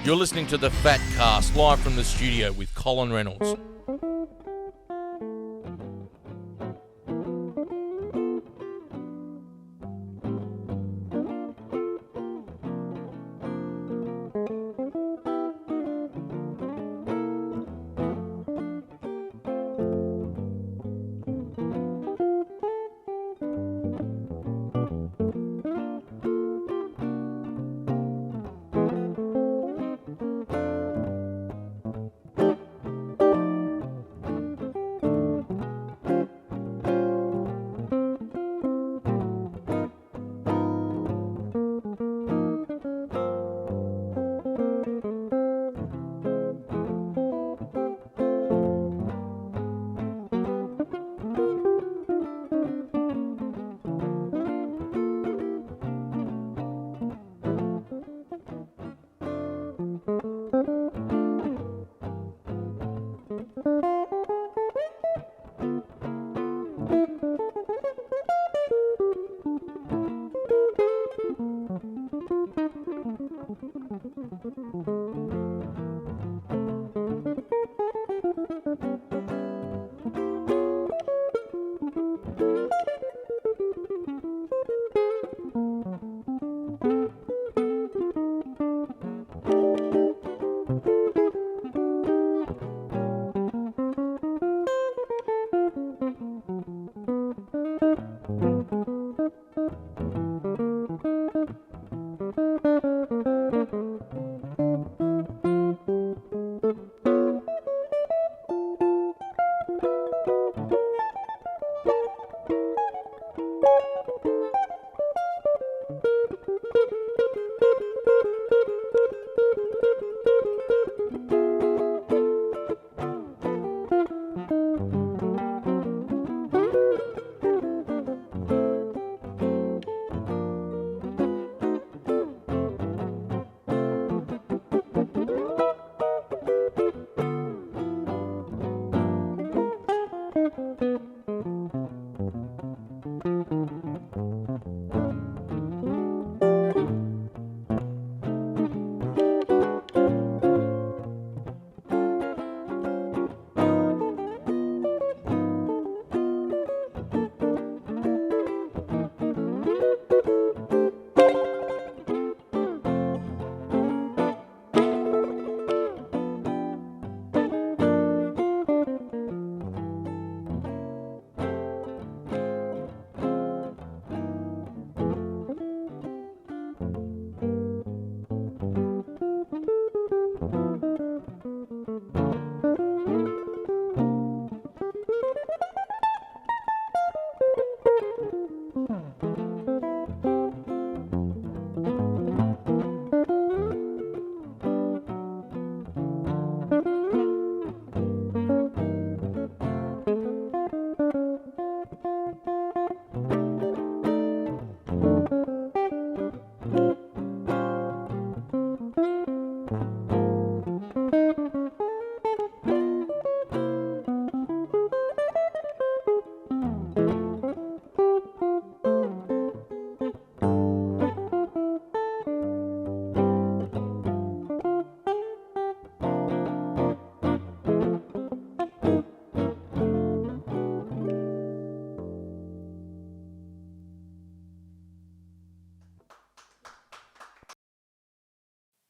You're listening to the Phatcast, live from the studio with Colin Reynolds.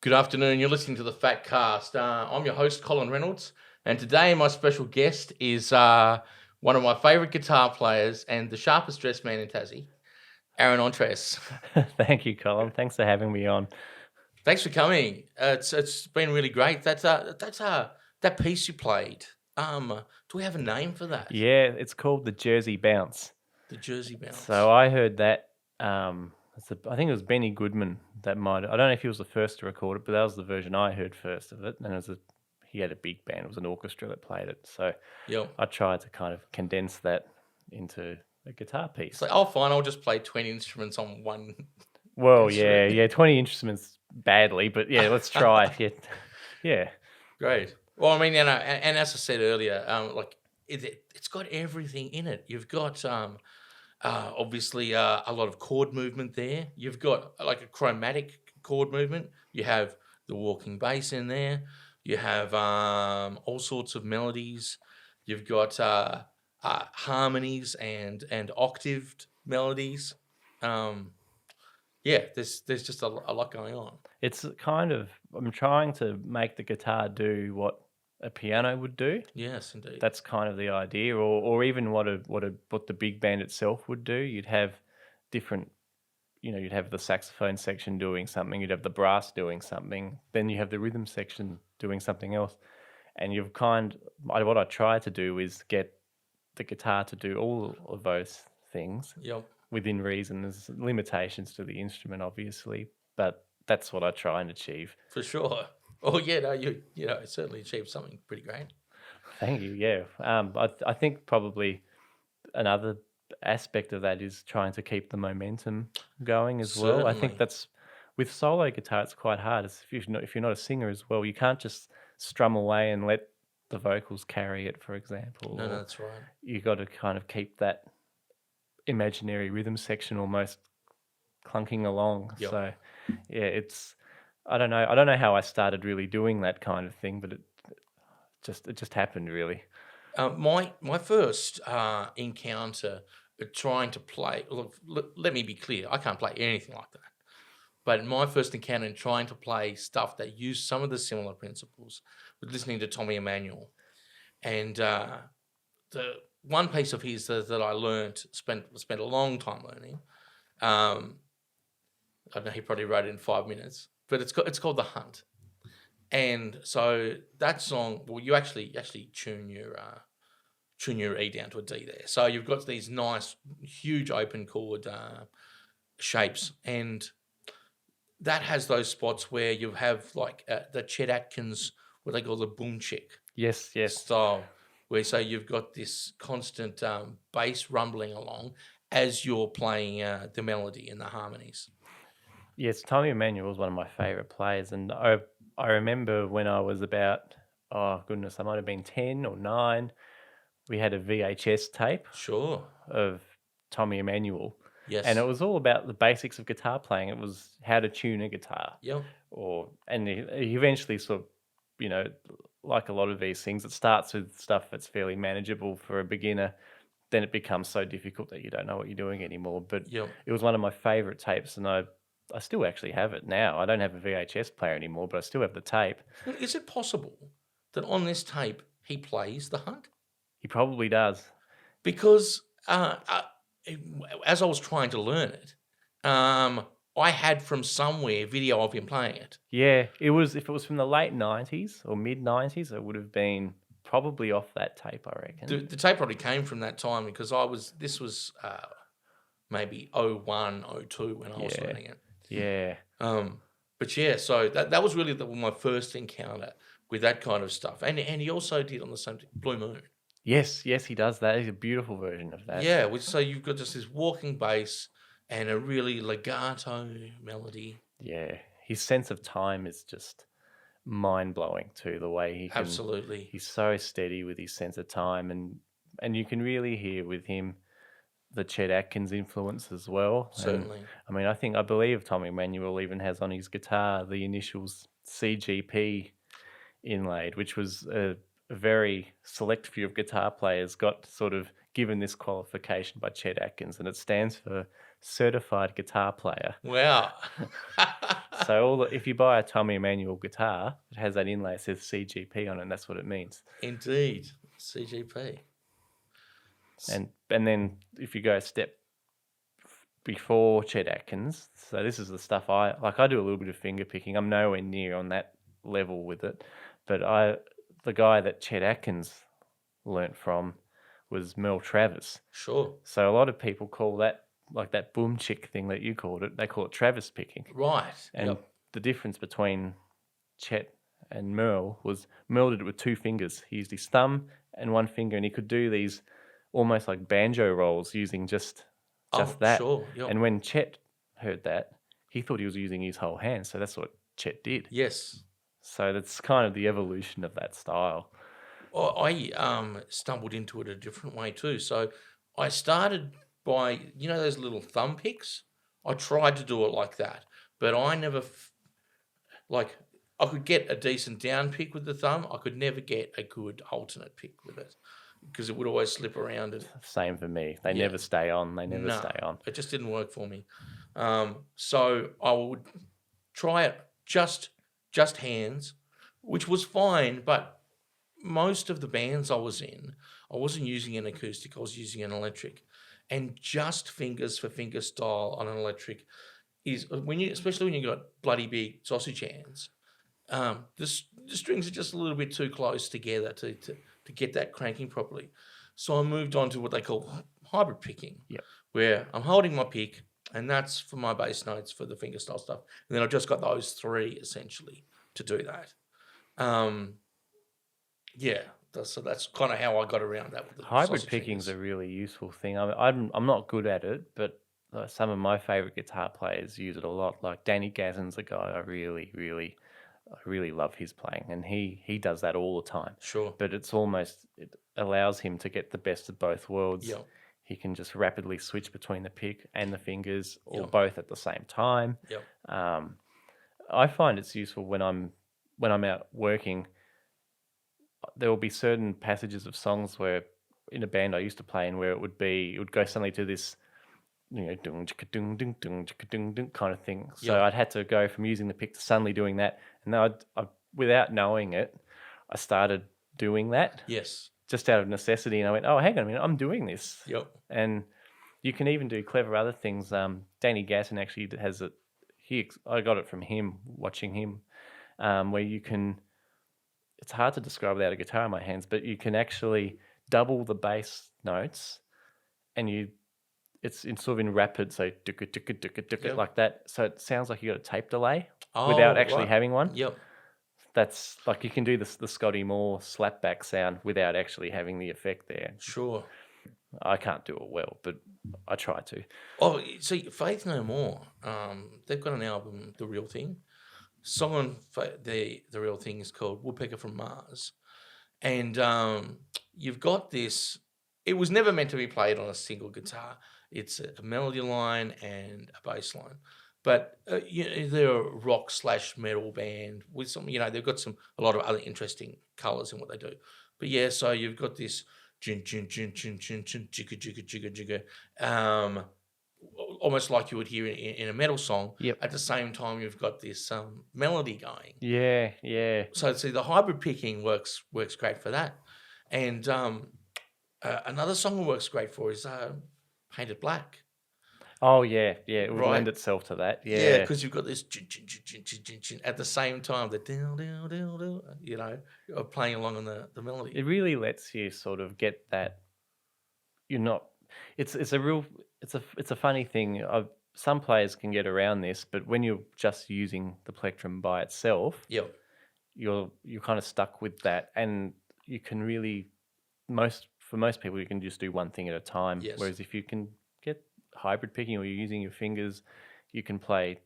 Good afternoon. You're listening to the Phatcast. I'm your host, Colin Reynolds, and today my special guest is one of my favourite guitar players and the sharpest dressed man in Tassie, Entresz. Thank you, Colin. Thanks for having me on. Thanks for coming. It's been really great. That piece you played. Do we have a name for that? Yeah, it's called the Jersey Bounce. The Jersey Bounce. So I heard that. I think it was Benny Goodman that I don't know if he was the first to record it, but that was the version I heard first of it. And he had a big band. It was an orchestra that played it. So I tried to kind of condense that into a guitar piece. It's like, oh, fine, I'll just play 20 instruments on one. Well, yeah, 20 instruments badly, but yeah, let's try. Yeah. Great. Well, I mean, and as I said earlier, it's got everything in it. You've got obviously a lot of chord movement there. You've got like a chromatic chord movement. You have the walking bass in there. You have all sorts of melodies. You've got harmonies and octaved melodies. Yeah, there's just a lot going on. It's kind of, I'm trying to make the guitar do what a piano would do. Yes, indeed. That's kind of the idea, or even what the big band itself would do. You'd have different, you'd have the saxophone section doing something, you'd have the brass doing something, then you have the rhythm section doing something else, and what I try to do is get the guitar to do all of those things. Yep. Within reason. There's limitations to the instrument, obviously, but that's what I try and achieve. For sure. Oh yeah, no, you certainly achieved something pretty great. Thank you. Yeah, I think probably another aspect of that is trying to keep the momentum going as well. I think that's with solo guitar, it's quite hard. If you're not a singer as well, you can't just strum away and let the vocals carry it, for example. No, that's right. You got to kind of keep that imaginary rhythm section almost clunking along. Yep. So yeah, I don't know how I started really doing that kind of thing, but it just happened really. My first encounter trying to play, let me be clear, I can't play anything like that. But my first encounter in trying to play stuff that used some of the similar principles was listening to Tommy Emmanuel. And the one piece of his that I learned, spent a long time learning. I know he probably wrote it in 5 minutes, but it's called The Hunt. And so that song, well, you actually tune your E down to a D there. So you've got these nice, huge open chord shapes, and that has those spots where you have like the Chet Atkins, what they call the boom chick. Yes. Style, where so you've got this constant bass rumbling along as you're playing the melody and the harmonies. Yes, Tommy Emmanuel was one of my favourite players, and I remember when I was about, I might have been 10 or 9, we had a VHS tape. Sure. Of Tommy Emmanuel. Yes. And it was all about the basics of guitar playing. It was how to tune a guitar. Yep. And he eventually sort of, like a lot of these things, it starts with stuff that's fairly manageable for a beginner. Then it becomes so difficult that you don't know what you're doing anymore. But It was one of my favourite tapes, and I still actually have it now. I don't have a VHS player anymore, but I still have the tape. Is it possible that on this tape he plays The Hunt? He probably does. Because as I was trying to learn it, I had from somewhere video of him playing it. Yeah, if it was from the late 90s or mid 90s, it would have been probably off that tape, I reckon. The tape probably came from that time because this was maybe 01, 02 when I was learning it. Yeah. But yeah, so that was really my first encounter with that kind of stuff. And he also did on the same Blue Moon. Yes, he does that. It's a beautiful version of that. Yeah, so you've got just this walking bass and a really legato melody. Yeah, his sense of time is just mind-blowing too, the way he can... Absolutely. He's so steady with his sense of time, and you can really hear with him the Chet Atkins influence as well. Certainly. And, I believe Tommy Emmanuel even has on his guitar the initials CGP inlaid, which was a very select few of guitar players got sort of given this qualification by Chet Atkins, and it stands for Certified Guitar Player. Wow. So if you buy a Tommy Emmanuel guitar, it has that inlay, it says CGP on it, and that's what it means. Indeed, CGP. And then if you go a step before Chet Atkins, so this is the stuff I do a little bit of finger picking. I'm nowhere near on that level with it, but the guy that Chet Atkins learnt from was Merle Travis. Sure. So a lot of people call that, like that boom chick thing that you called it, they call it Travis picking. Right. And the difference between Chet and Merle was Merle did it with 2 fingers. He used his thumb and 1 finger, and he could do these almost like banjo rolls using just that. Sure. Yep. And when Chet heard that, he thought he was using his whole hand. So that's what Chet did. Yes. So that's kind of the evolution of that style. Well, I stumbled into it a different way too. So I started by, those little thumb picks? I tried to do it like that, but I never, I could get a decent down pick with the thumb. I could never get a good alternate pick with it because it would always slip around. And Same for me. They never stay on. They never stay on. It just didn't work for me. So I would try it just hands, which was fine. But most of the bands I was in, I wasn't using an acoustic. I was using an electric, and just fingers for finger style on an electric is especially when you got bloody big sausage hands. The strings are just a little bit too close together to get that cranking properly. So I moved on to what they call hybrid picking, where I'm holding my pick, and that's for my bass notes for the fingerstyle stuff. And then I've just got those three essentially to do that. So that's kind of how I got around that. With the hybrid picking is a really useful thing. I'm not good at it, but some of my favorite guitar players use it a lot. Like Danny Gazzin's a guy I really love his playing, and he does that all the time. Sure. But it allows him to get the best of both worlds. Yep. He can just rapidly switch between the pick and the fingers, or both at the same time. Yep. I find it's useful when I'm out working. There will be certain passages of songs where in a band I used to play in where it would go suddenly to this, dung dung dung dung dung kind of thing. So I'd had to go from using the pick to suddenly doing that, and then I without knowing it, I started doing that. Yes. Just out of necessity, and I went, oh, hang on a minute, I'm doing this. Yep. And you can even do clever other things. Danny Gasson actually has it. I got it from him, watching him, where you can. It's hard to describe without a guitar in my hands, but you can actually double the bass notes, and it's sort of in rapid, so like that. So it sounds like you got a tape delay without actually having one. Yep. That's like you can do the Scotty Moore slapback sound without actually having the effect there. Sure. I can't do it well, but I try to. Oh, see, Faith No More. They've got an album, The Real Thing. Song on the Real Thing is called Woodpecker from Mars, and you've got this. It was never meant to be played on a single guitar. It's a melody line and a bass line. But they're a rock/metal band with some, they've got a lot of other interesting colours in what they do. But yeah, so you've got this jin jin jin jin jin jin jigga jigga jigga jigga, almost like you would hear in a metal song. Yep. At the same time, you've got this melody going. Yeah. So see, the hybrid picking works great for that. And another song that works great for is Painted Black. Oh, yeah. It would lend itself to that. Yeah, because you've got this at the same time, the playing along on the melody. It really lets you sort of get that. It's a funny thing. Some players can get around this, but when you're just using the plectrum by itself, you're kind of stuck with that, and you can really for most people you can just do one thing at a time. Yes. Whereas if you can get hybrid picking or you're using your fingers, you can play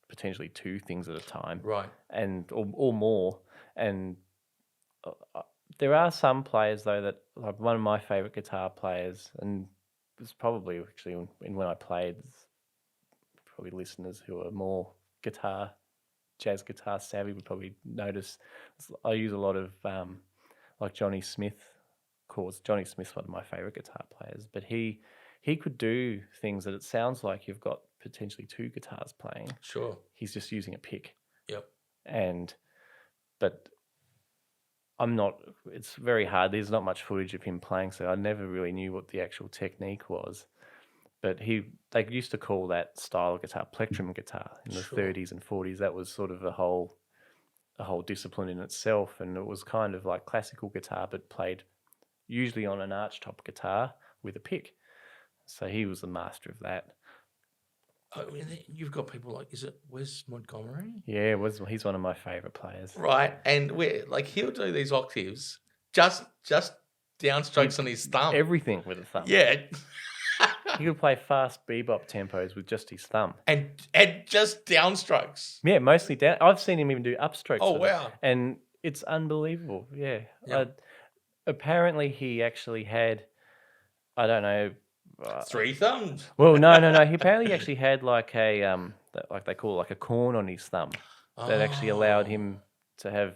potentially two things at a time, right? And or more. And there are some players though that, like one of my favorite guitar players, and it's probably actually when I played, probably listeners who are more jazz guitar savvy would probably notice. I use a lot of like Johnny Smith chords. Johnny Smith's one of my favorite guitar players, but he could do things that it sounds like you've got potentially two guitars playing. Sure. He's just using a pick. Yep. But I'm not. It's very hard. There's not much footage of him playing, so I never really knew what the actual technique was. But they used to call that style of guitar plectrum guitar in the 30s and 40s. That was sort of a whole discipline in itself, and it was kind of like classical guitar, but played usually on an archtop guitar with a pick. So he was the master of that. I mean, you've got people like, is it Wes Montgomery? Yeah, he's one of my favourite players. Right, and he'll do these octaves, just downstrokes on his thumb. Everything with a thumb. Yeah. He could play fast bebop tempos with just his thumb. And just downstrokes. Yeah, mostly down. I've seen him even do upstrokes. Oh, wow. And it's unbelievable, yeah. Apparently he actually had, I don't know... 3 thumbs. Well, no. He apparently actually had like a, like they call it like a corn on his thumb that actually allowed him to have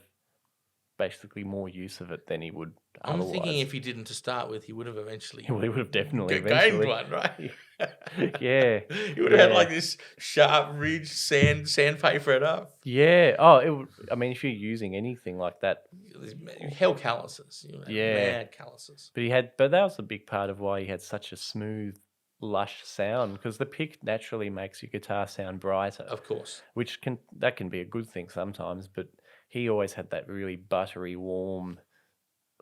basically more use of it than he would I'm otherwise. thinking if he didn't to start with, he would have eventually Well, he would have definitely gained eventually. one, right? Yeah. He would have had like this sharp ridge sandpaper it up. Yeah. Oh, it would, I mean, if you're using anything like that, Hell calluses, Yeah. mad calluses. but that was a big part of why he had such a smooth, lush sound, because the pick naturally makes your guitar sound brighter, Of course. which can be a good thing sometimes, but he always had that really buttery, warm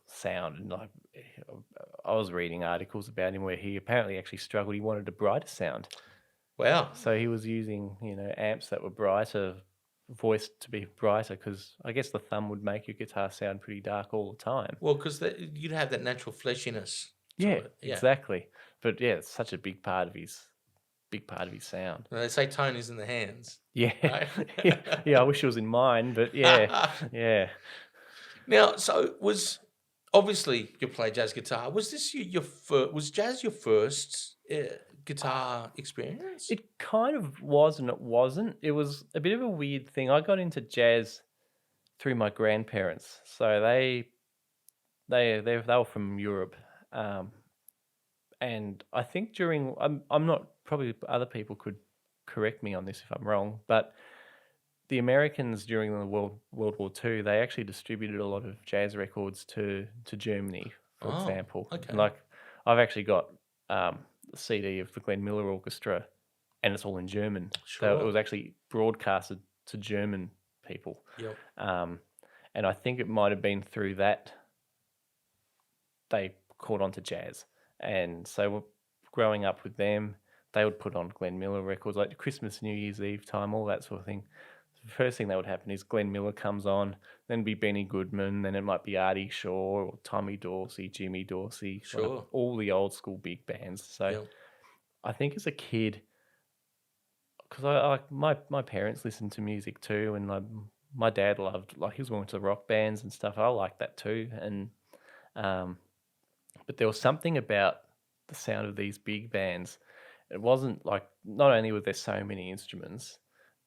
sound. And I was reading articles about him where he apparently actually struggled. He wanted a brighter sound. Wow. So he was using, amps that were brighter, voiced to be brighter, because I guess the thumb would make your guitar sound pretty dark all the time. Well, because you'd have that natural fleshiness. Yeah, exactly. But yeah, it's such a big part of his sound. They say tone is in the hands. Yeah, Right? yeah. I wish it was in mine, but yeah, yeah. Now, so obviously you play jazz guitar. Was this was jazz your first guitar experience? It kind of was and it wasn't. It was a bit of a weird thing. I got into jazz through my grandparents. So they were from Europe, and I think during I'm not, probably other people could correct me on this if I'm wrong, but the Americans during the World War II, they actually distributed a lot of jazz records to Germany, for example. Okay. Like I've actually got a CD of the Glenn Miller Orchestra, and it's all in German. Sure. So it was actually broadcasted to German people. Yep. And I think it might have been through that they caught on to jazz. And so growing up with them, they would put on Glenn Miller records, like Christmas, New Year's Eve time, all that sort of thing. The first thing that would happen is Glenn Miller comes on, then be Benny Goodman, then it might be Artie Shaw or Tommy Dorsey, Jimmy Dorsey, Sure. like all the old school big bands. So I think as a kid, because my parents listened to music too, and my dad loved, like, he was going to rock bands and stuff. I liked that too, and but there was something about the sound of these big bands. It wasn't like, not only were there so many instruments,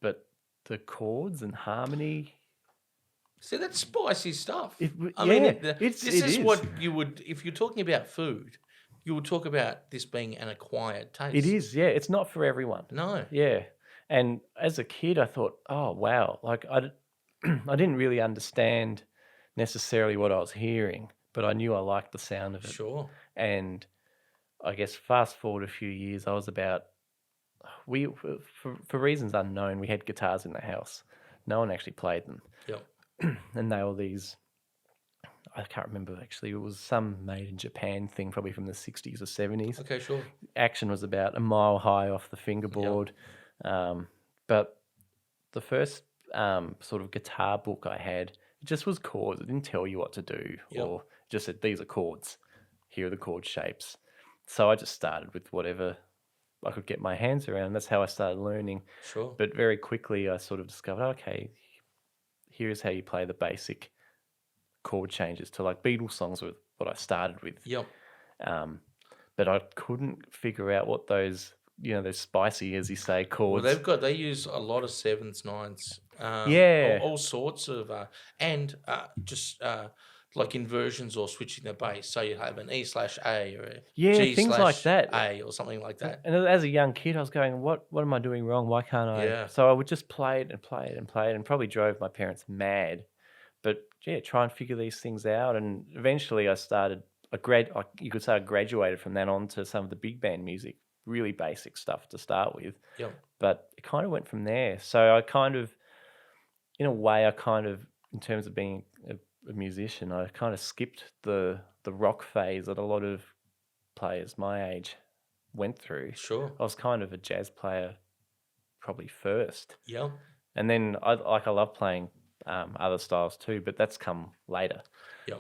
but the chords and harmony. See, that's spicy stuff. I mean, this is what you would, if you're talking about food, you would talk about this being an acquired taste. It is, yeah. It's not for everyone. No. Yeah. And as a kid, I thought, oh, wow. Like, I didn't really understand necessarily what I was hearing, but I knew I liked the sound of it. Sure. And I guess fast forward a few years, I was about, for reasons unknown, we had guitars in the house. No one actually played them. Yep. And they were these, I can't remember actually, it was some made in Japan thing, probably from the 60s or 70s. Okay, sure. Action was about a mile high off the fingerboard. Yep. But the first sort of guitar book I had, it just was chords. It didn't tell you what to do, or just said, these are chords. Here are the chord shapes. So I just started with whatever I could get my hands around. That's how I started learning. Sure. But very quickly I sort of discovered, okay, here's how you play the basic chord changes to, like, Beatles songs were what I started with. Yep. But I couldn't figure out what those, those spicy, as you say, chords. Well, they use a lot of sevens, nines. All sorts of, just like inversions or switching the bass. So you have an E/A or a G/A things like that, or something like that. And as a young kid, I was going, what am I doing wrong? Why can't I? Yeah. So I would just play it and play it and play it, and probably drove my parents mad. But yeah, try and figure these things out. And eventually I started, you could say I graduated from that on to some of the big band music, really basic stuff to start with. Yep. But it kind of went from there. So I kind of, in a way, in terms of being a musician, I kind of skipped the rock phase that a lot of players my age went through. Sure. I was kind of a jazz player probably first. Yeah. And then I love playing other styles too, but that's come later. Yeah.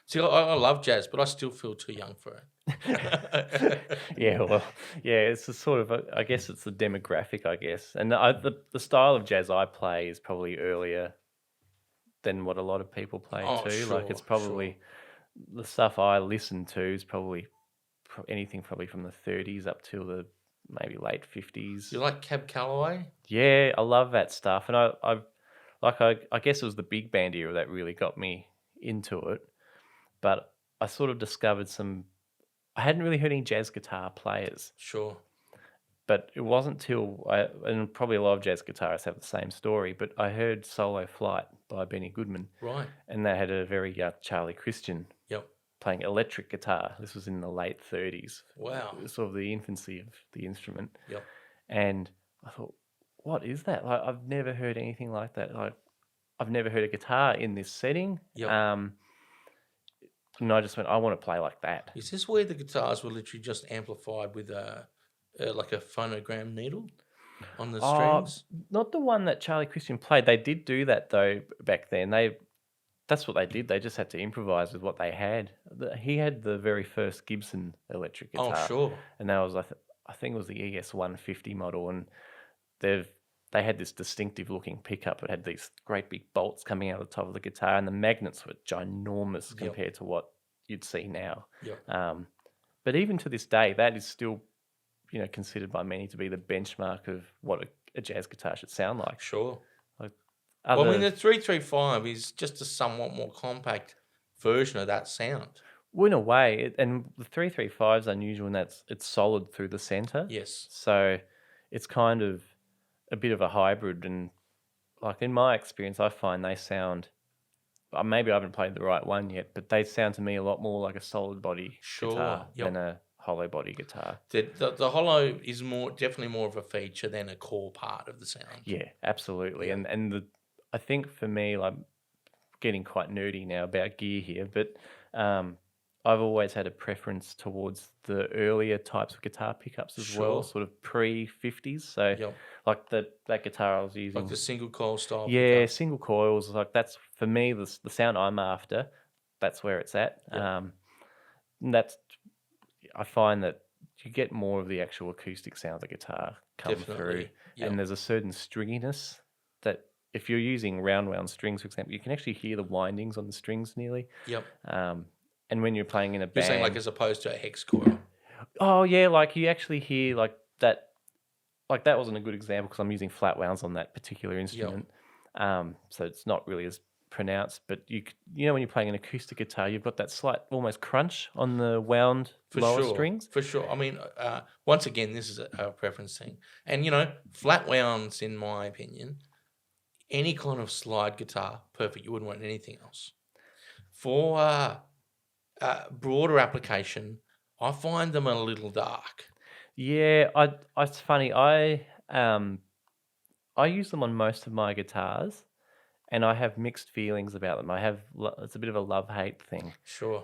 See, I love jazz, but I still feel too young for it. It's a sort of, I guess it's the demographic, I guess. And the style of jazz I play is probably earlier than what a lot of people play too. Sure, like, it's probably, the stuff I listen to is probably anything probably from the 30s up till the maybe late 50s. You like Cab Calloway? Yeah, I love that stuff. And like I guess it was the big band era that really got me into it. But I sort of discovered I hadn't really heard any jazz guitar players. Sure. But it wasn't till and probably a lot of jazz guitarists have the same story, but I heard Solo Flight by Benny Goodman. Right. And they had a very Charlie Christian playing electric guitar. This was in the late 30s. Wow. Sort of the infancy of the instrument. Yep. And I thought, what is that? Like, I've never heard anything like that. Like, I've never heard a guitar in this setting. Yep. And I just went, I want to play like that. Is this where the guitars were literally just amplified with like a phonogram needle on the strings? Not the one that Charlie Christian played. They did do that though back then. That's what they did. They just had to improvise with what they had. He had the very first Gibson electric guitar. Oh, sure. And that was I think it was the ES150 model, and they had this distinctive looking pickup. It had these great big bolts coming out of the top of the guitar, and the magnets were ginormous compared to what you'd see now. Yep. But even to this day, that is still, considered by many to be the benchmark of what a jazz guitar should sound like. Sure. Like the 335 is just a somewhat more compact version of that sound. Well, in a way, and the 335 is unusual in that it's solid through the center. Yes. So it's kind of a bit of a hybrid, and like in my experience, I find they sound. Maybe I haven't played the right one yet, but they sound to me a lot more like a solid body guitar than a hollow body guitar. The hollow is definitely more of a feature than a core part of the sound. Yeah, absolutely. Yeah. And I think for me, like getting quite nerdy now about gear here, but I've always had a preference towards the earlier types of guitar pickups as well, sort of pre-50s. So like that guitar I was using. Like the single coil style. Yeah, pickup. Single coils. Like that's, for me, the sound I'm after. That's where it's at. I find that you get more of the actual acoustic sound of the guitar come through. Yep. And there's a certain stringiness that if you're using round strings, for example, you can actually hear the windings on the strings nearly. Yep. And when you're playing in a band... You're saying like as opposed to a hex coil? Oh, yeah, like you actually hear like that... Like that wasn't a good example because I'm using Flatwounds on that particular instrument. Yep. So it's not really as pronounced, but when you're playing an acoustic guitar, you've got that slight almost crunch on the wound lower strings. For sure. I mean, once again, this is a preference thing. And, Flatwounds, in my opinion, any kind of slide guitar, perfect. You wouldn't want anything else. For... broader application, I find them a little dark. Yeah, it's funny. I use them on most of my guitars, and I have mixed feelings about them. It's a bit of a love-hate thing. Sure.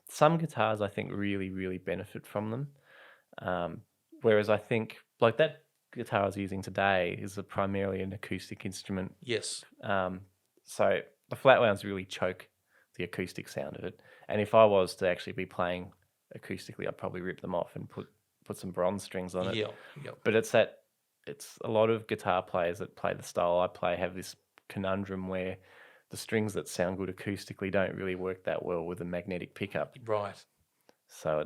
Some guitars I think really, really benefit from them, whereas I think like that guitar I was using today is primarily an acoustic instrument. Yes. So the Flatwounds really choke the acoustic sound of it. And if I was to actually be playing acoustically, I'd probably rip them off and put some bronze strings on it. Yeah. But it's a lot of guitar players that play the style I play have this conundrum where the strings that sound good acoustically don't really work that well with a magnetic pickup. Right. So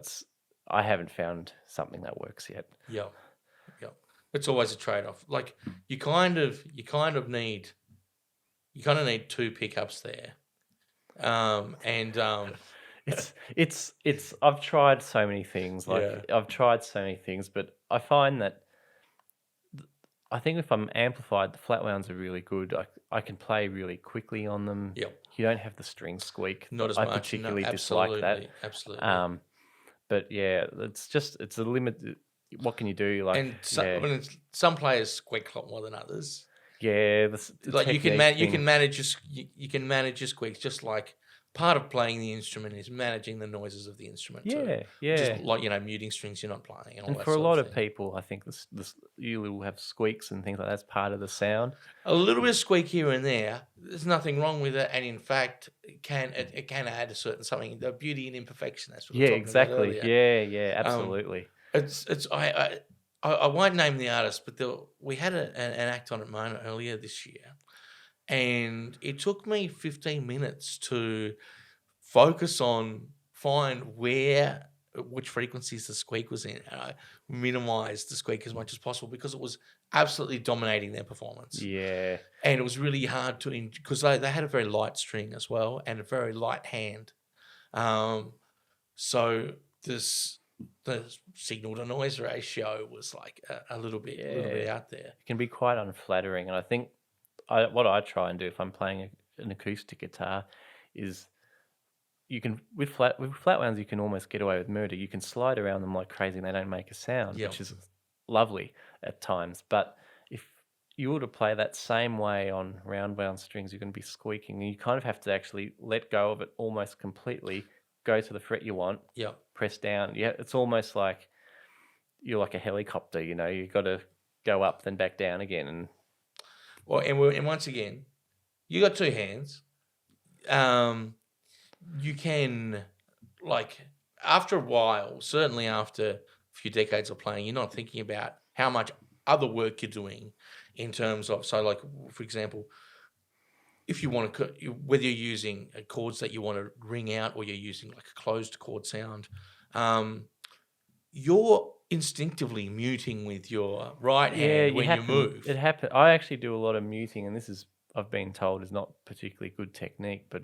I haven't found something that works yet. Yeah. It's always a trade-off. Like you kind of need two pickups there. It's I've tried so many things. But I find that I think if I'm amplified, the Flatwounds are really good. I can play really quickly on them. Yep. You don't have the string squeak. Not as much. I particularly dislike that. Absolutely. But yeah, it's a limit. What can you do? Like, and some players squeak a lot more than others. Yeah, you can manage your squeaks. Just like part of playing the instrument is managing the noises of the instrument. Yeah. Just like muting strings you're not playing. And for a lot of people, I think this you will have squeaks and things like that's part of the sound. A little bit of squeak here and there. There's nothing wrong with it, and in fact, it can add a certain something. The beauty and imperfection. That's what we're talking about earlier. Yeah, absolutely. I won't name the artist, but we had an act on at Mona earlier this year, and it took me 15 minutes to focus on find where which frequencies the squeak was in. And I minimized the squeak as much as possible because it was absolutely dominating their performance. Yeah. And it was really hard to, because they had a very light string as well and a very light hand. So the signal to noise ratio was like a little bit out there. It can be quite unflattering. And I think what I try and do if I'm playing an acoustic guitar is you can, with Flatwounds, you can almost get away with murder. You can slide around them like crazy and they don't make a sound, which is lovely at times. But if you were to play that same way on round wound strings, you're going to be squeaking, and you kind of have to actually let go of it almost completely, go to the fret you want, press down. Yeah, it's almost like you're like a helicopter, you know, you've got to go up then back down again. And and once again, you got two hands. You can, like, after a while, certainly after a few decades of playing, you're not thinking about how much other work you're doing in terms of, so like, for example, if you want to, whether you're using chords that you want to ring out or you're using like a closed chord sound, you're instinctively muting with your right hand when you move. It happens. I actually do a lot of muting, and this is, I've been told, is not particularly good technique, but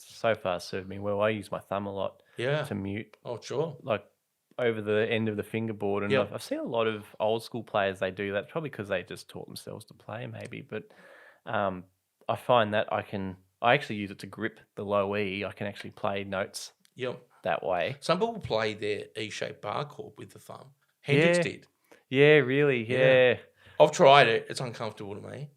so far served me well. I use my thumb a lot to mute. Oh, sure. Like over the end of the fingerboard. And I've seen a lot of old school players, they do that, probably because they just taught themselves to play maybe. But I find that I actually use it to grip the low E. I can actually play notes that way. Some people play their E-shaped bar chord with the thumb. Hendrix did. Yeah, really, yeah. I've tried it. It's uncomfortable to me.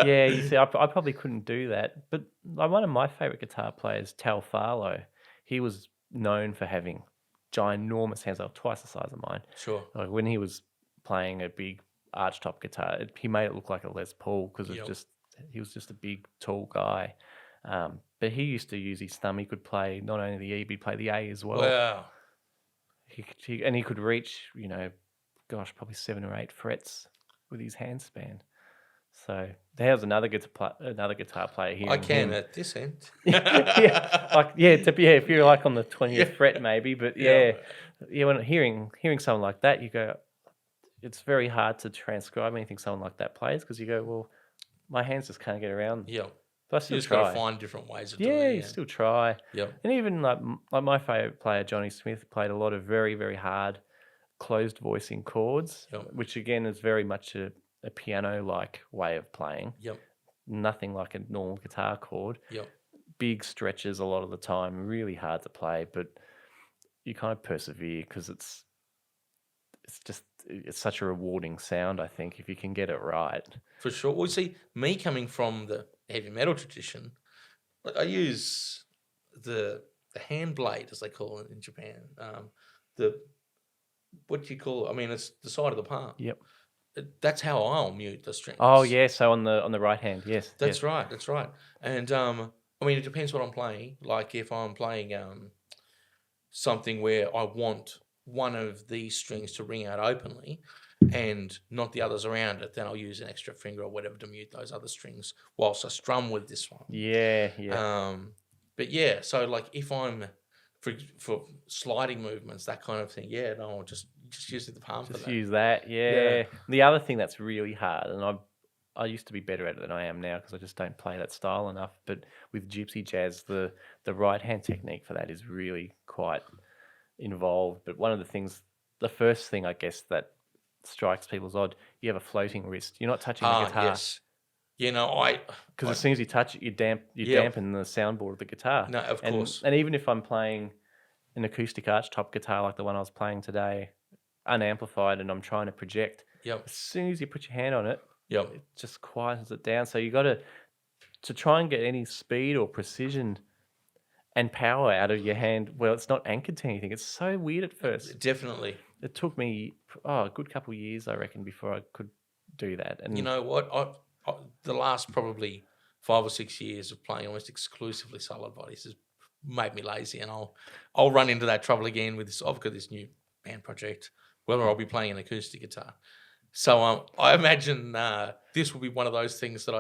Yeah, you see, I probably couldn't do that. But like one of my favourite guitar players, Tal Farlow, he was known for having ginormous hands, like twice the size of mine. Sure. Like when he was playing a big archtop guitar, he made it look like a Les Paul because he was just a big, tall guy. But he used to use his thumb. He could play not only the E, but he'd play the A as well. Wow. He could reach, you know, gosh, probably 7 or 8 frets with his hand span. So there's another guitar player here. I can at this end. If you're like on the 20th fret maybe, but when hearing someone like that, you go, it's very hard to transcribe anything someone like that plays because you go, well, my hands just can't get around. Yeah. But you just got to find different ways of doing it. Yeah, you still try. Yeah. And even like my favourite player, Johnny Smith, played a lot of very, very hard closed voicing chords, which again is very much a piano-like way of playing. Yep. Nothing like a normal guitar chord. Yep. Big stretches a lot of the time, really hard to play, but you kind of persevere because it's such a rewarding sound, I think, if you can get it right. For sure. Well, see, me coming from the heavy metal tradition, like I use the hand blade, as they call it in Japan. What do you call it? I mean, it's the side of the palm. Yep. That's how I'll mute the strings. Oh yeah, so on the right hand, yes. That's right. And I mean, it depends what I'm playing. Like if I'm playing something where I want one of these strings to ring out openly and not the others around it, then I'll use an extra finger or whatever to mute those other strings whilst I strum with this one. Yeah. But yeah, so like if I'm for sliding movements, that kind of thing, I'll just use the palm for that. Just use that, yeah. The other thing that's really hard, and I used to be better at it than I am now because I just don't play that style enough, but with gypsy jazz, the right hand technique for that is really quite involved. But one of the first thing I guess that strikes people as odd, you have a floating wrist. You're not touching the guitar. Yes. Because as soon as you touch it, you dampen the soundboard of the guitar. No, of course. And even if I'm playing an acoustic archtop guitar like the one I was playing today, unamplified, and I'm trying to project, as soon as you put your hand on it, it just quietens it down. So you got to try and get any speed or precision and power out of your hand. Well, it's not anchored to anything. It's so weird at first. Definitely. It took me a good couple of years, I reckon, before I could do that. And you know what? The last probably 5 or 6 years of playing almost exclusively solid bodies has made me lazy, and I'll run into that trouble again with this. I've got this new band project where I'll be playing an acoustic guitar. So I imagine this will be one of those things that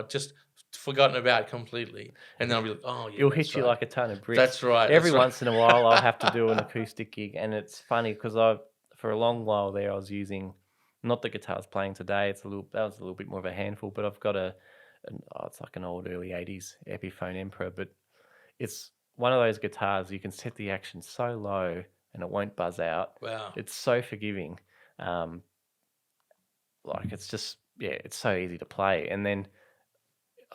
forgotten about completely, and then I'll be like, oh yeah, It'll that's hit you right. like a ton of bricks. That's right. Every That's right. once in a while, I'll have to do an acoustic gig, and it's funny because for a long while there, I was using not the guitar I was playing today. That was a little bit more of a handful, but I've got it's like an old early '80s Epiphone Emperor, but it's one of those guitars you can set the action so low and it won't buzz out. Wow. It's so forgiving. Like it's just it's so easy to play. And then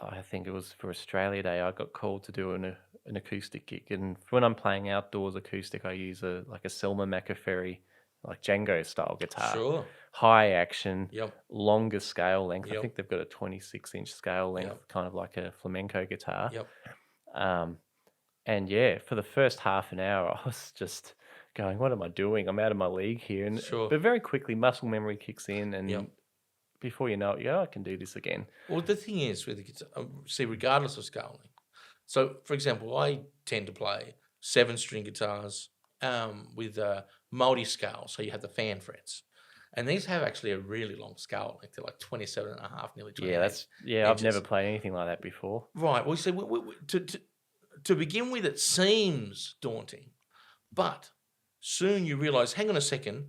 I think it was for Australia Day, I got called to do an acoustic gig. And when I'm playing outdoors acoustic, I use a Selmer McAfee, like Django style guitar. Sure. High action, Yep. longer scale length. Yep. I think they've got a 26-inch scale length, Yep. kind of like a flamenco guitar. Yep. And yeah, for the first half an hour, I was just going, what am I doing? I'm out of my league here. And Sure. But very quickly, muscle memory kicks in, and Yep. before you know it, I can do this again. Well, the thing is with the guitar, see, regardless of scale length. So, for example, I tend to play 7-string guitars with multiscale, so you have the fan frets. And these have actually a really long scale length. They're like 27 and a half, nearly 28. I've never played anything like that before. Right. Well, see, to begin with, it seems daunting. But soon you realise, hang on a second,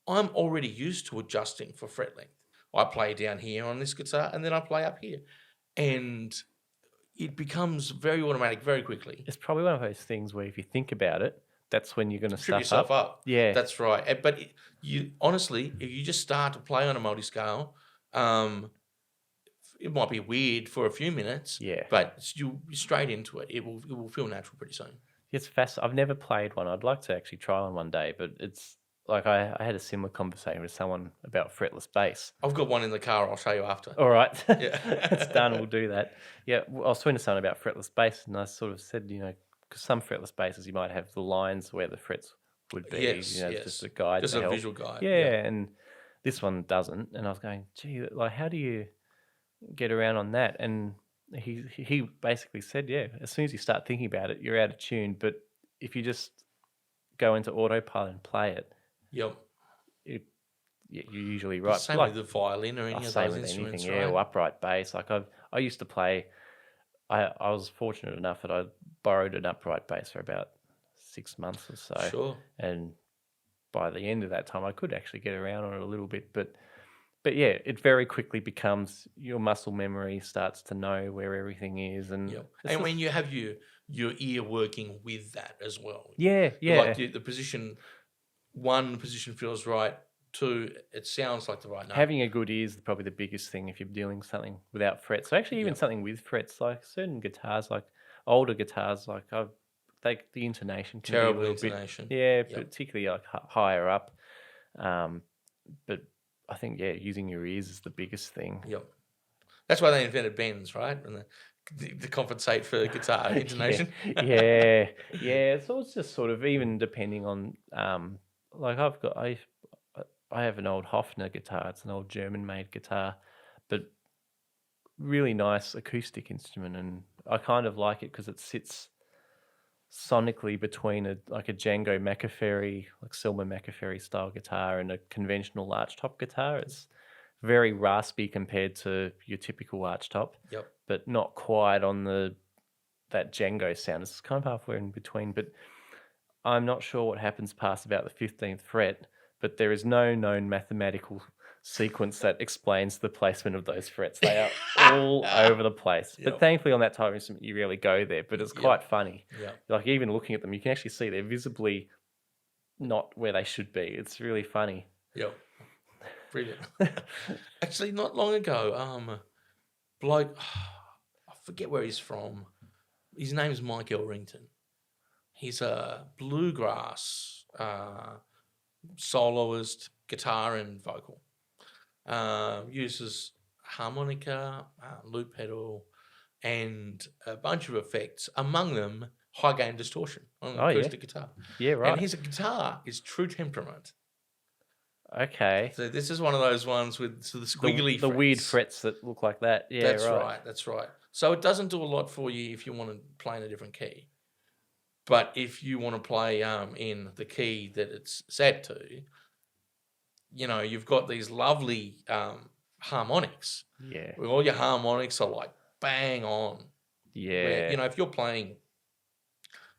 I'm already used to adjusting for fret length. I play down here on this guitar and then I play up here. And it becomes very automatic very quickly. It's probably one of those things where if you think about it, that's when you're going to Trip yourself up. Yeah. That's right. But you honestly, if you just start to play on a multiscale, it might be weird for a few minutes. Yeah. But you're straight into it. It will feel natural pretty soon. It's fascinating. I've never played one. I'd like to actually try one day, but it's like I had a similar conversation with someone about fretless bass. I've got one in the car. I'll show you after. All right. Yeah. It's done. We'll do that. Yeah. I was talking to someone about fretless bass, and I sort of said, because some fretless basses you might have the lines where the frets would be. Yes, just a guide. Just to a help. visual guide. Yeah, and this one doesn't. And I was going, gee, like how do you get around on that? And he basically said, yeah, as soon as you start thinking about it, you're out of tune. But if you just go into autopilot and play it, yep, you're usually right. Same with the violin or any of those instruments, right? Or upright bass. Like I used to play. I was fortunate enough that I borrowed an upright bass for about 6 months or so. Sure. And by the end of that time, I could actually get around on it a little bit, but yeah, it very quickly becomes your muscle memory starts to know where everything is, and when you have your ear working with that as well. Yeah. Like the position, one position feels right. 2, it sounds like the right note. Having a good ear is probably the biggest thing if you're dealing something without frets. So actually, even something with frets, like certain guitars, like older guitars, like the intonation can terrible be a little intonation. Particularly like higher up. But I think using your ears is the biggest thing. Yep, that's why they invented bends, right? And to compensate for guitar intonation. Yeah. So it's just sort of even depending on like I have an old Hofner guitar. It's an old German-made guitar, but really nice acoustic instrument, and I kind of like it because it sits sonically between a Django McAfee, like Selmer McAfee style guitar, and a conventional arch top guitar. It's very raspy compared to your typical arch top, but not quite on that Django sound. It's kind of halfway in between, but I'm not sure what happens past about the 15th fret, but there is no known mathematical sequence that explains the placement of those frets. They are all over the place. But thankfully on that type of instrument, you rarely go there, but it's quite funny. Like even looking at them, you can actually see they're visibly not where they should be. It's really funny. Yep. Brilliant. Actually, not long ago, bloke, I forget where he's from. His name's Mike Elrington. He's a bluegrass soloist, guitar and vocal. Uses harmonica, loop pedal, and a bunch of effects. Among them, high gain distortion on an acoustic guitar. Yeah, right. And his guitar is True Temperament. Okay. So this is one of those ones with the squiggly the weird frets that look like that. Yeah, That's right. So it doesn't do a lot for you if you want to play in a different key. But if you want to play in the key that it's set to, you've got these lovely harmonics. Yeah. All your harmonics are like bang on. Yeah. Where, if you're playing,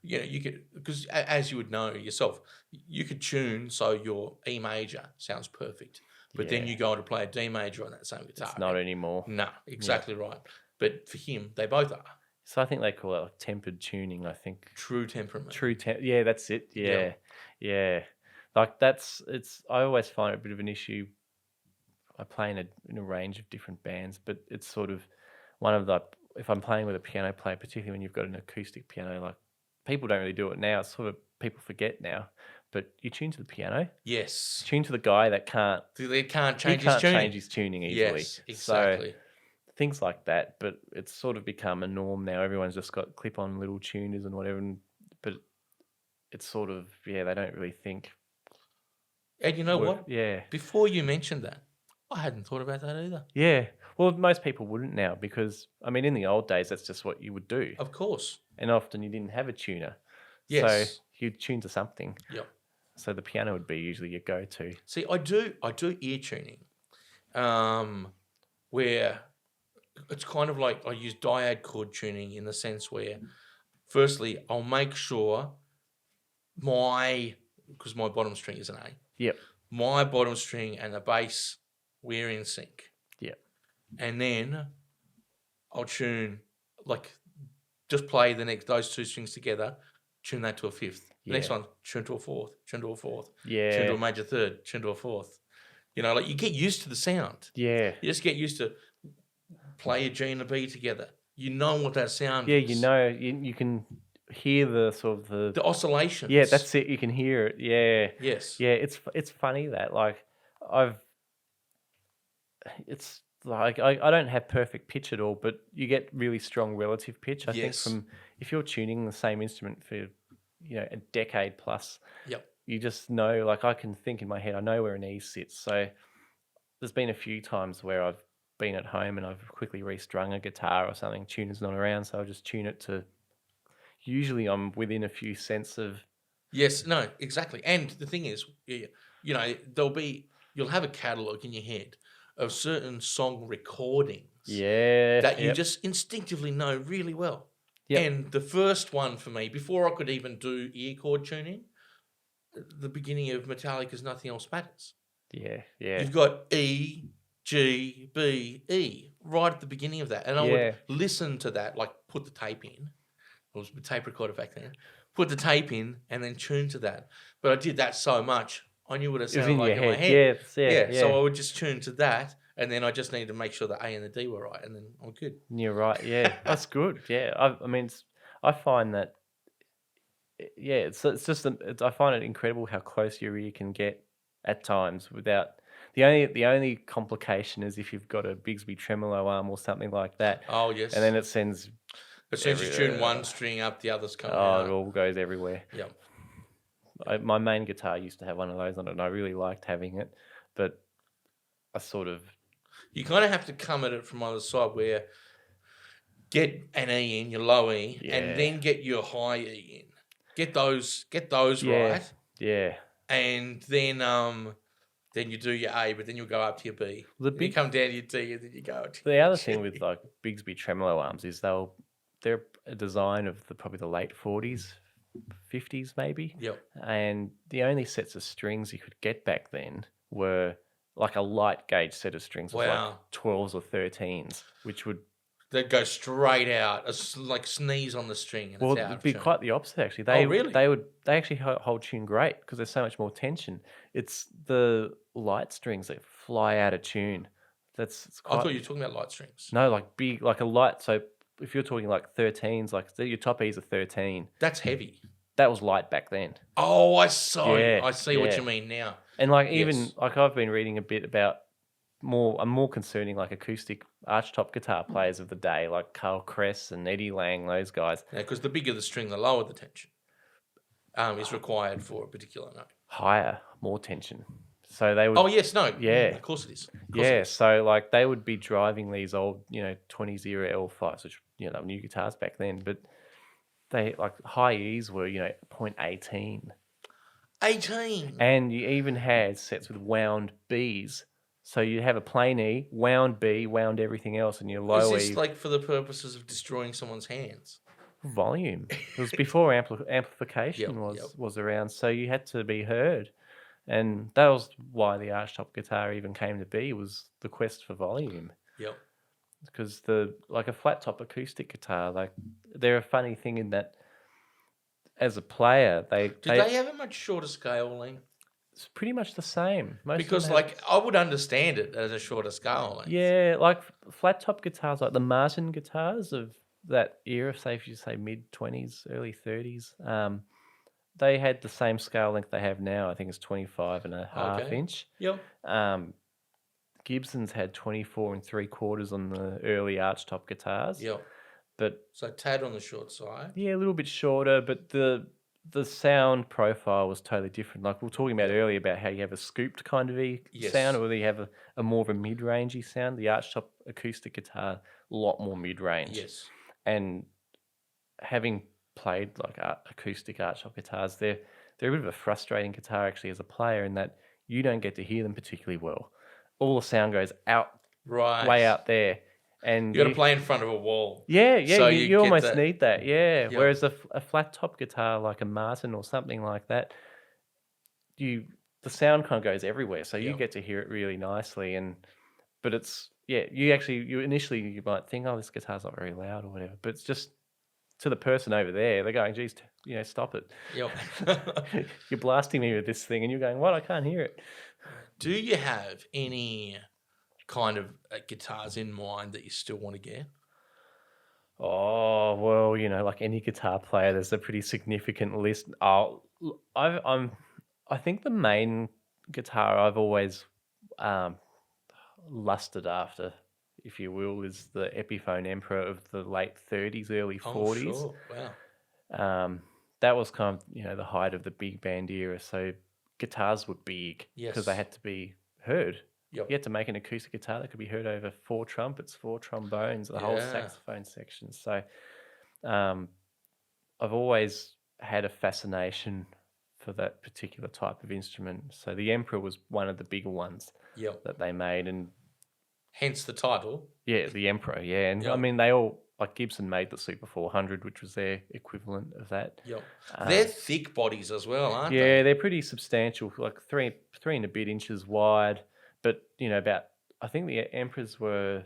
you could, because as you would know yourself, you could tune so your E major sounds perfect, but then you go on to play a D major on that same guitar. It's not anymore. No, exactly right. But for him, they both are. So I think they call it like tempered tuning, I think. True temperament. Yeah, that's it. Yeah. Like I always find it a bit of an issue. I play in a range of different bands, but it's sort of one of if I'm playing with a piano player, particularly when you've got an acoustic piano, like people don't really do it now. It's sort of people forget now, but you tune to the piano. Yes. Tune to the guy that can't change his tuning easily. Yes, exactly. So, things like that, but it's sort of become a norm now. Everyone's just got clip-on little tuners and whatever, but it's sort of, they don't really think. And you know what? Yeah. Before you mentioned that, I hadn't thought about that either. Yeah. Well, most people wouldn't now because, I mean, in the old days, that's just what you would do. Of course. And often you didn't have a tuner. Yes. So you'd tune to something. Yep. So the piano would be usually your go-to. See, I do ear tuning, where it's kind of like I use dyad chord tuning in the sense where, firstly, I'll make sure because my bottom string is an A. Yep. My bottom string and the bass, we're in sync. Yep. And then I'll tune, just play those two strings together, tune that to a fifth. The next one, tune to a fourth, tune to a fourth, tune to a major third, tune to a fourth. You get used to the sound. Yeah. You just get used to play a G and a B together. You know what that sound is. Yeah, you can hear the sort of the oscillations. Yeah, that's it. You can hear it. Yeah. Yes. Yeah, it's funny that it's like I don't have perfect pitch at all, but you get really strong relative pitch. I think from if you're tuning the same instrument for a decade plus. Yep. You just know, I can think in my head, I know where an E sits. So there's been a few times where I've been at home and I've quickly restrung a guitar or something, tuner's not around, so I'll just tune it to, usually I'm within a few cents of... Yes, no, exactly. And the thing is, you'll have a catalogue in your head of certain song recordings that you just instinctively know really well. Yep. And the first one for me, before I could even do ear chord tuning, the beginning of Metallica's Nothing Else Matters. Yeah. You've got E, G, B, E right at the beginning of that. And I would listen to that, put the tape in. It was a tape recorder back then. Put the tape in and then tune to that. But I did that so much, I knew what it sounded like in my head. Yeah. So I would just tune to that. And then I just needed to make sure the A and the D were right, and then I'm good. You're right, yeah. That's good, yeah. I find that, it's just, I find it incredible how close your ear can get at times without, the only complication is if you've got a Bigsby tremolo arm or something like that. Oh, yes. And then it sends... As soon as you tune one string up, the others come out. It all goes everywhere. Yep. My main guitar used to have one of those on it, and I really liked having it, but I sort of... You kind of have to come at it from either side where get an E in, your low E, and then get your high E in. Get those right. Yeah. And then you do your A, but then you'll go up to your B. You come down to your D, and then you go up to the other thing with Bigsby tremolo arms is they're a design of probably the late 40s, 50s maybe. Yep. And the only sets of strings you could get back then were a light gauge set of strings with 12s or 13s, which would... They'd go straight out, sneeze on the string. And it'd be quite the opposite, actually. Really? They actually hold tune great because there's so much more tension. It's the light strings that fly out of tune. I thought you were talking about light strings. No, big, a light. So if you're talking 13s, your top E's are 13. That's heavy. That was light back then. Oh, I see what you mean now. And I've been reading a bit about I'm more concerning acoustic archtop guitar players of the day, like Carl Kress and Eddie Lang, those guys. Yeah, because the bigger the string, the lower the tension is required for a particular note. Higher, more tension. So they would... Oh, yes, no. Yeah. Of course it is. So they would be driving these old, 20s era L5s, which, new guitars back then, but they, high E's were, 0.18. 18. And you even had sets with wound B's So you have a plain E, wound B, wound everything else, and your Is low this E like for the purposes of destroying someone's hands? volume. It was before amplification Yep. was around, so you had to be heard. And that was why the archtop guitar even came to be, was the quest for volume. Yep. Because like a flat top acoustic guitar, like they're a funny thing in that as a player, Do they have a much shorter scale length? it's pretty much the same. Most Because of them have, like I would understand it as a shorter scale length. yeah, like flat top guitars, like the Martin guitars of that era, say if you say mid-20s, early 30s, they had the same scale length they have now. I think it's 25 and a half inch. Yep. Gibson's had 24 and 3/4 on the early archtop guitars. Yep. But so tad on the short side. Yeah, a little bit shorter, but the sound profile was totally different. Like we were talking about earlier about how you have a scooped kind of sound, or you have a more of a mid-rangey sound. The archtop acoustic guitar, a lot more mid-range. Yes. And having played like acoustic archtop guitars, they're a bit of a frustrating guitar actually as a player in that you don't get to hear them particularly well. All the sound goes out, way out there. And you got to play in front of a wall. Yeah, So you almost need that. Yeah. Yep. Whereas a flat top guitar like a Martin or something like that, the sound kind of goes everywhere, so you get to hear it really nicely. But it's you initially you might think, oh, this guitar's not very loud or whatever, but it's just to the person over there, they're going, geez, stop it. Yep. You're blasting me with this thing, and you're going, what? I can't hear it. Do you have any kind of guitars in mind that you still want to get? Oh, well, like any guitar player, there's a pretty significant list. I think the main guitar I've always lusted after, if you will, is the Epiphone Emperor of the late 30s, early 40s. Oh, sure. Wow. That was kind of, the height of the big band era. So guitars were big because they had to be heard. Yep. You had to make an acoustic guitar that could be heard over 4 trumpets, 4 trombones, the whole saxophone section. So I've always had a fascination for that particular type of instrument. So the Emperor was one of the bigger ones that they made. And hence the title. Yeah, the Emperor, yeah. And I mean, they all, like Gibson made the Super 400, which was their equivalent of that. Yep. They're thick bodies as well, aren't they? Yeah, they're pretty substantial, like 3 and a bit inches wide. But, about, I think the Emperors were,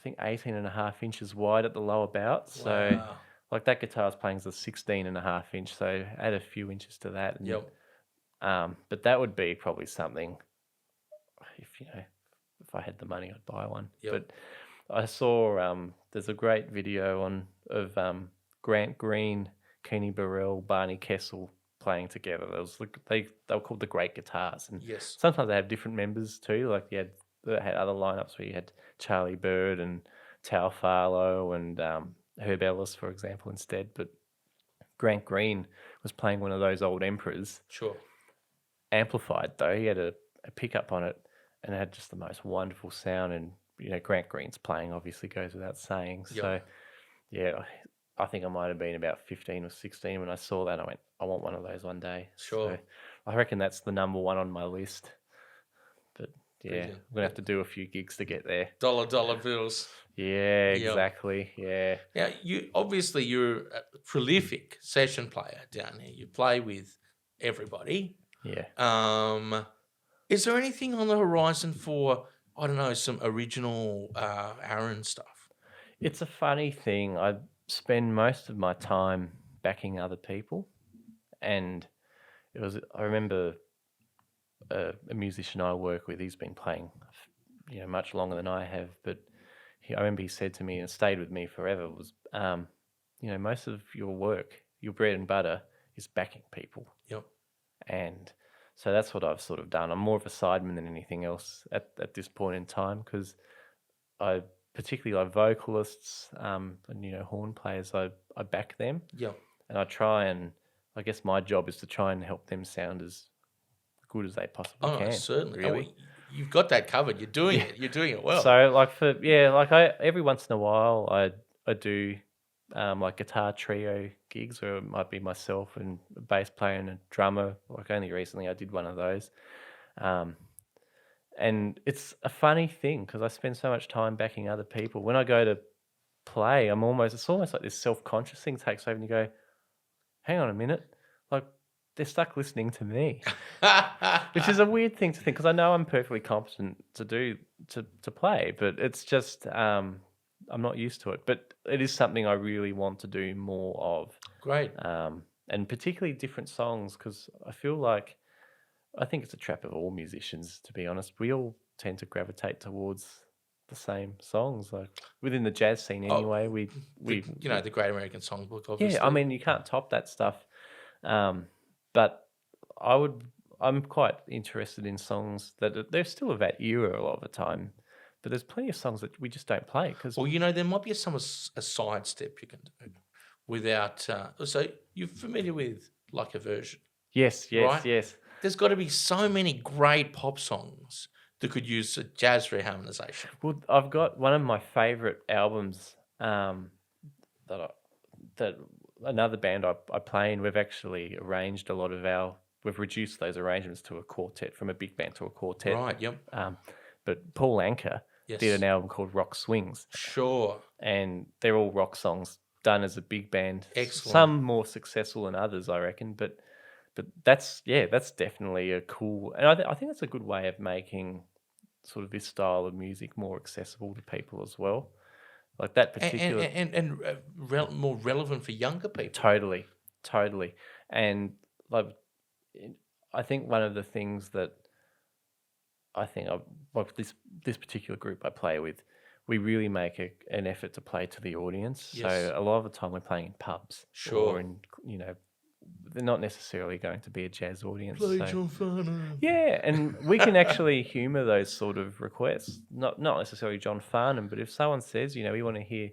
18 and a half inches wide at the lower bout. So, like that guitar I was playing is a 16 and a half inch. So, add a few inches to that. And, but that would be probably something, if I had the money, I'd buy one. But I saw, there's a great video of Grant Green, Kenny Burrell, Barney Kessel playing together. They were called the Great Guitars, and sometimes they have different members too. Like they had other lineups where you had Charlie Bird and Tal Farlow and Herb Ellis, for example, instead. But Grant Green was playing one of those old Emperors. Sure. Amplified though, he had a pickup on it, and it had just the most wonderful sound. And Grant Green's playing obviously goes without saying. So I think I might have been about 15 or 16 when I saw that. I went, I want one of those one day. Sure. So I reckon that's the number one on my list. But yeah, Brilliant. I'm going to have to do a few gigs to get there. Dollar bills. Yeah, exactly. Yeah. Now, you're a prolific session player down here. You play with everybody. Yeah. Is there anything on the horizon for, I don't know, some original Aaron stuff? It's a funny thing. I spend most of my time backing other people, and I remember a musician I work with, he's been playing much longer than I have, but I remember he said to me, and stayed with me forever, was most of your work, your bread and butter, is backing people. Yep. And so that's what I've sort of done. I'm more of a sideman than anything else at this point in time, because I particularly like vocalists and horn players, I back them. Yeah. And I try, and I guess my job is to try and help them sound as good as they possibly can. Oh, certainly. Really. You've got that covered. You're doing it. You're doing it well. So every once in a while I do like guitar trio gigs, or it might be myself and a bass player and a drummer. Like only recently I did one of those. And it's a funny thing because I spend so much time backing other people. When I go to play, it's almost like this self-conscious thing takes over and you go, hang on a minute, like they're stuck listening to me, which is a weird thing to think because I know I'm perfectly competent to play, but it's just I'm not used to it. But it is something I really want to do more of. Great. And particularly different songs because I think it's a trap of all musicians, to be honest. We all tend to gravitate towards the same songs, like within the jazz scene anyway. The Great American Songbook, obviously. Yeah, I mean, you can't top that stuff. But I'm quite interested in songs that they're still of that era a lot of the time. But there's plenty of songs that we just don't play because. Well, there might be a sidestep you can do without. So you're familiar with like a version? Yes. Yes. There's got to be so many great pop songs that could use a jazz reharmonization. Well, I've got one of my favorite albums that another band I play in. We've actually arranged we've reduced those arrangements to a quartet, from a big band to a quartet. Right. Yep. But Paul Anka did an album called Rock Swings. Sure. And they're all rock songs done as a big band. Excellent. Some more successful than others, I reckon. But that's definitely a cool, and I think that's a good way of making sort of this style of music more accessible to people as well. Like that particular and more relevant for younger people. Totally. And like, I think one of the things that this particular group I play with, we really make an effort to play to the audience. Yes. So a lot of the time we're playing in pubs, sure, or in they're not necessarily going to be a jazz audience. Play John Farnham. Yeah, and we can actually humour those sort of requests. Not necessarily John Farnham, but if someone says, we want to hear,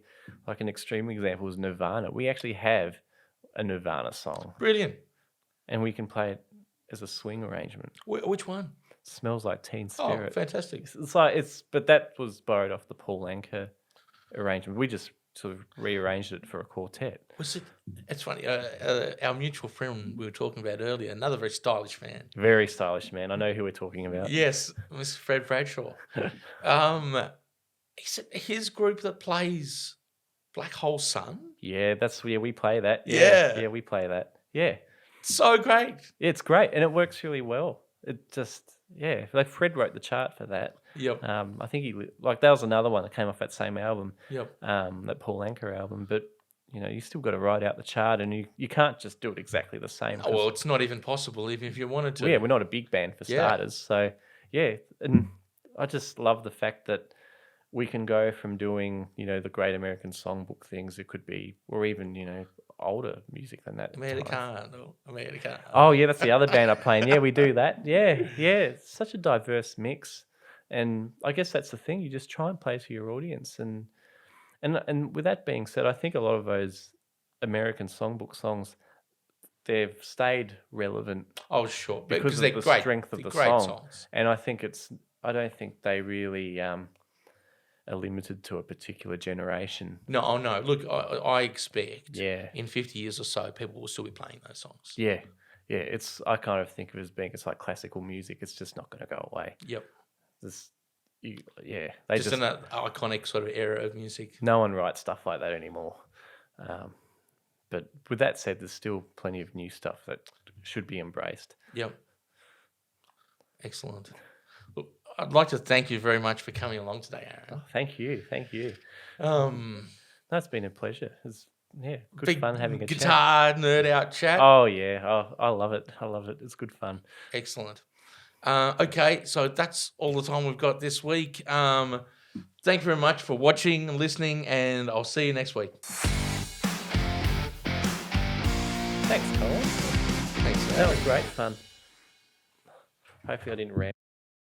like an extreme example is Nirvana, we actually have a Nirvana song. Brilliant. And we can play it as a swing arrangement. Which one? Smells Like Teen Spirit. Oh, fantastic. But that was borrowed off the Paul Anka arrangement. We just sort of rearranged it for a quartet. It's funny. Our mutual friend we were talking about earlier, another very stylish man. Very stylish man. I know who we're talking about. Yes, Mr. Fred Bradshaw. His group that plays Black Hole Sun. Yeah, we play that. Yeah, we play that. Yeah, so great. It's great, and it works really well. It just like Fred wrote the chart for that. Yep. I think that was another one that came off that same album. Yep. That Paul Anka album, but you still got to write out the chart, and you can't just do it exactly the same. Oh, well, it's not even possible, even if you wanted to. Yeah, we're not a big band for starters, so and I just love the fact that we can go from doing the Great American Songbook things. It could be, or even older music than that. Americana. Oh yeah, that's the other band I play in. Yeah, we do that. Yeah. It's such a diverse mix, and I guess that's the thing. You just try and play to your audience, and with that being said, I think a lot of those American Songbook songs, they've stayed relevant. Oh sure, because of the strength of the song. Songs. And I don't think they really are limited to a particular generation. No. Look, I expect in 50 years or so, people will still be playing those songs. Yeah. I kind of think of it as being, it's like classical music. It's just not going to go away. Yep. They just an iconic sort of era of music. No one writes stuff like that anymore. But with that said, there's still plenty of new stuff that should be embraced. Yep. Excellent. Look, I'd like to thank you very much for coming along today, Aaron. Oh, thank you. That's been a pleasure. It's good fun having a guitar nerd out chat. Oh yeah, I love it. It's good fun. Excellent. Okay, so that's all the time we've got this week. Thank you very much for watching and listening, and I'll see you next week. Thanks, Colin. Thanks. That was great fun. Hopefully I didn't rant.